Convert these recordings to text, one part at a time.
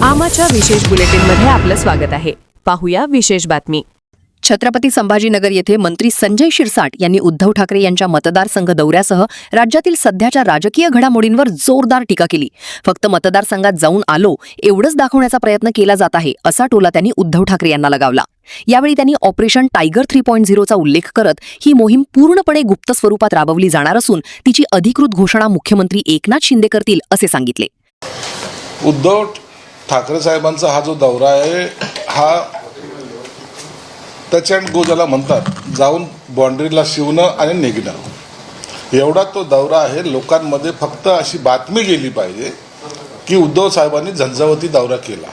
आमाच्या विशेष बुलेटिनमध्ये आपलं स्वागत आहे. पाहूया विशेष बातमी. छत्रपती संभाजीनगर येथे मंत्री संजय शिरसाट यांनी उद्धव ठाकरे यांच्या मतदारसंघ दौऱ्यासह राज्यातील सध्याच्या राजकीय घडामोडींवर जोरदार टीका केली. फक्त मतदारसंघात जाऊन आलो एवढंच दाखवण्याचा प्रयत्न केला जात आहे असा टोला त्यांनी उद्धव ठाकरे यांना लगावला. यावेळी त्यांनी ऑपरेशन टायगर 3.0चा उल्लेख करत ही मोहीम पूर्णपणे गुप्त स्वरूपात राबवली जाणार असून तिची अधिकृत घोषणा मुख्यमंत्री एकनाथ शिंदे करतील असे सांगितले. उद्धव ठाकरे साहेबांचा हा जो दौरा आहे हा टच अँड गो ज्याला म्हणतात, जाऊन बाँड्रीला शिवणं आणि निघणं एवढा तो दौरा आहे. लोकांमध्ये फक्त अशी बातमी गेली पाहिजे की उद्धव साहेबांनी झंझावती दौरा केला.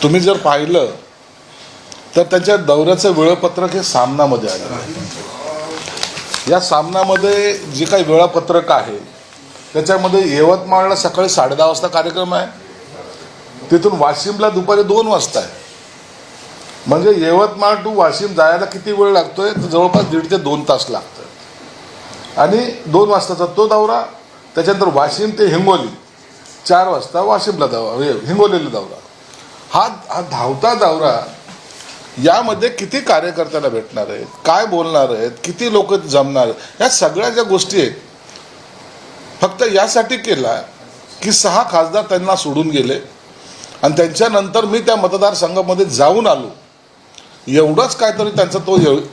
तुम्ही जर पाहिलं तर त्यांच्या दौऱ्याचं वेळापत्रक हे सामनामध्ये आलं आहे. या सामनामध्ये जे काही वेळापत्रक आहे त्याच्यामध्ये यवतमाळला सकाळी 10:30 वाजता कार्यक्रम आहे, तिथून वाशिमला दुपारी 2 वाजता आहे. म्हणजे यवतमाळ टू वाशिम जायला किती वेळ लागतोय तर जवळपास 1.5 ते 2 तास लागतात. आणि 2 वाजताचा तो दौरा, त्याच्यानंतर वाशिम ते हिंगोली 4 वाजता वाशिमला हिंगोलीला दौरा. हा धावता दौरा, यामध्ये किती कार्यकर्त्याला भेटणार आहेत, काय बोलणार आहेत, किती लोक जमणार आहेत, या सगळ्या ज्या गोष्टी आहेत फक्त यासाठी केला की 6 खासदार त्यांना सोडून गेले आणि त्यांच्यानंतर मी त्या मतदारसंघामध्ये जाऊन आलो, एवढंच काहीतरी त्यांचा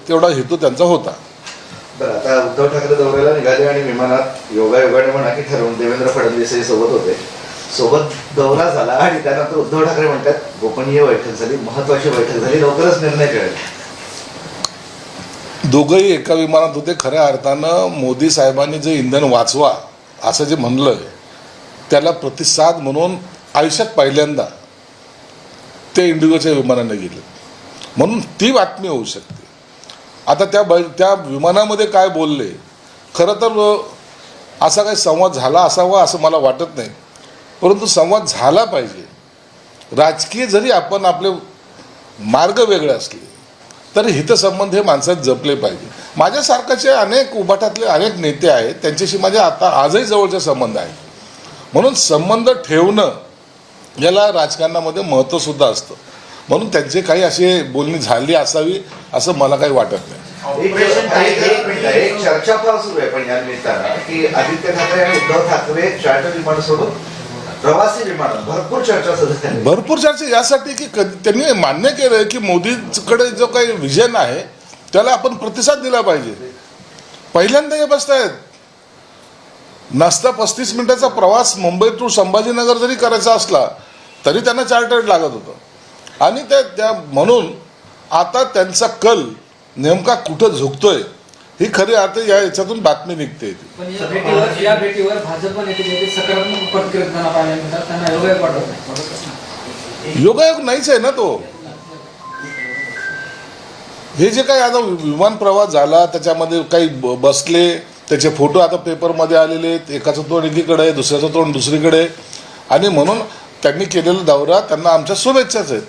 तेवढा हेतू त्यांचा होता. बरं, आता उद्धव ठाकरे दौऱ्याला निघाले आणि विमानात योगायोगाने म्हणा की ठरवून देवेंद्र फडणवीसही सोबत होते. सोबत दौरा झाला आणि त्यानंतर उद्धव ठाकरे म्हणतात गोपनीय बैठक झाली, महत्वाची बैठक झाली, लवकरच निर्णय कळेल. दोघंही एका विमानात होते. खऱ्या अर्थानं मोदी साहेबांनी जे इंधन वाचवा असं जे म्हणलं त्याला प्रतिसाद म्हणून आयुष्यात पहिल्यांदा ते इंडिगोच्या विमानाने गेले, म्हणून ती बातमी होऊ शकते. आता त्या विमानामध्ये काय बोलले, खरं तर असा काही संवाद झाला असावा असं मला वाटत नाही, परंतु संवाद झाला पाहिजे. राजकीय जरी आपण आपले मार्ग वेगळे असले तरी हितसंबंध हे माणसात जपले पाहिजे. माझ्यासारखाचे अनेक उभाटातले अनेक नेते आहेत, त्यांच्याशी माझे आता आजही जवळचे संबंध आहेत. म्हणून संबंध ठेवणं याला राजकारणामध्ये महत्त्वसुद्धा असतं. म्हणून त्यांचे काही असे बोलणी झाली असावी असं मला काही वाटत नाही. एक चर्चा फार सुरू आहे पण या निमित्तानं की आदित्य ठाकरे आणि उद्धव ठाकरे चार्टर विमान सोडून प्रवासी विमान, भरपूर चर्चा सुरू आहे. भरपूर चर्चा यासाठी की त्यांनी मान्य केलं की मोदीकडे जो काही विजन आहे त्याला आपण प्रतिसाद दिला पाहिजे. पहिल्यांदा हे बसतायत. नसता 35 मिनिटाचा प्रवास मुंबई टू संभाजीनगर जरी करायचा असला तरी त्यांना चार्टर्ड लागत होतं. आणि त्या म्हणून आता त्यांचा कल नेमका कुठं झुकतोय ही खरी अर्थ याच्यातून बातमी निघते. या भेटीवर भाजप नेते सकारात्मक प्रतिक्रिया पाहायला मिळतात, त्यांना योगायोग वाटत नाही. योगायोग नाहीच आहे ना तो. हे जे काही आता विमान प्रवास झाला त्याच्यामध्ये काही बसले, त्याचे फोटो आता पेपरमध्ये आलेले आहेत. एकाचं तोंड एकीकडे आहे, दुसऱ्याचं तोंड दुसरीकडे, आणि म्हणून त्यांनी केलेला दौरा त्यांना आमच्या शुभेच्छाच आहेत.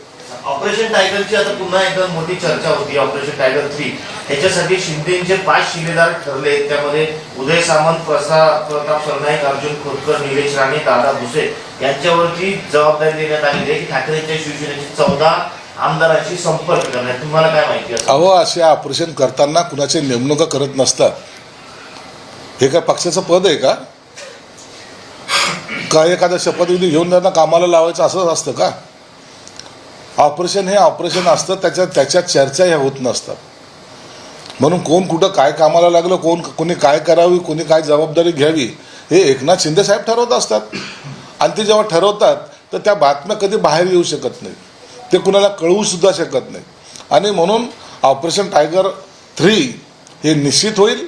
ऑपरेशन टायगरची आता पुन्हा एकदा मोठी चर्चा होती. ऑपरेशन टायगर 3 याच्यासाठी शिंदेचे 5 शिलेदार ठरले. त्यामध्ये उदय सामंत, प्रताप सरनाईक, अर्जुन खोतकर, निलेश राणे, दादा भुसे यांच्यावरची जबाबदारी देण्यात आलेली आहे की ठाकरेंच्या शिवसेनेचे 14 आमदारांशी संपर्क करण्यात. तुम्हाला काय माहिती आहे? अहो, असे ऑपरेशन करताना कुणाचे नेमणुका करत नसतात. हे काय पक्षाचं पद आहे का? काय एखादा शपथविधी घेऊन त्यांना कामाला लावायचं असंच असतं का? ऑपरेशन हे ऑपरेशन असतं, त्याच्यात चर्चा ह्या होत नसतात. म्हणून कोण कुठं काय कामाला लागलं, कोणी काय करावी, कोणी काय जबाबदारी घ्यावी हे एकनाथ शिंदे साहेब ठरवत असतात. आणि ते जेव्हा ठरवतात तर त्या बातम्या कधी बाहेर येऊ शकत नाहीत, ते कुणाला कळवू सुद्धा शकत नाही. आणि म्हणून ऑपरेशन टायगर 3 हे निश्चित होईल,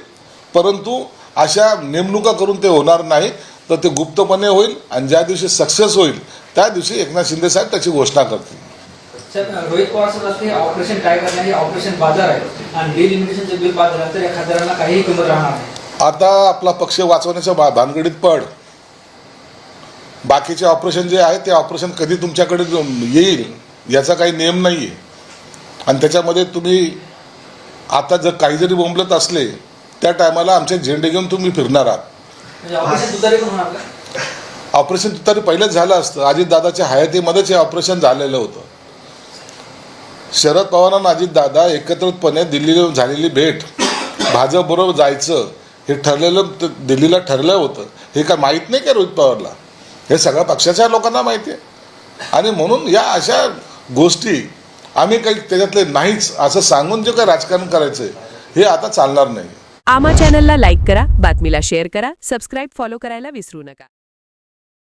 परंतु अशा नेमणुका करून ते होणार नाही, तर ते गुप्तपणे होईल. आणि ज्या दिवशी सक्सेस होईल त्या दिवशी एकनाथ शिंदे साहेब त्याची घोषणा करतील. रोहित पवार सांगतात की ऑपरेशन टायगर नाही, ऑपरेशन बाजार आहे आणि डिलिमिटेशनचे बिल बाद झालं तर या खासदारांना काही किंमत राहणार नाही. आता आपला पक्ष वाचवण्याच्या भानगडीत पड. बाकीचे ऑपरेशन जे आहे ते ऑपरेशन कधी तुमच्याकडे येईल याचा काही नियम नाही आहे. आणि त्याच्यामध्ये तुम्ही आता जर काही जरी बोंबलत असले त्या टायमाला आमचे झेंडे घेऊन तुम्ही फिरणार आहात. ऑपरेशन तुतारी पहिलेच झालं असतं. अजितदादाच्या हयातीमध्येच हे ऑपरेशन झालेलं होतं. शरद पवारांना अजितदादा एकत्रितपणे दिल्लीला झालेली भेट, भाजपबरोबर जायचं हे दिल्लीला ठरलं होतं. हे काय माहीत नाही का रोहित पवारला? हे सगळ्या पक्षाच्या लोकांना माहिती आहे. आणि म्हणून या अशा गोष्टी आम्ही काही त्याच्यातले नाहीच असं सांगून जे काही राजकारण करायचं हे आता चालणार नाही. आमा चॅनलला लाईक करा, बातमीला शेअर करा, सबस्क्राईब फॉलो करायला विसरू नका.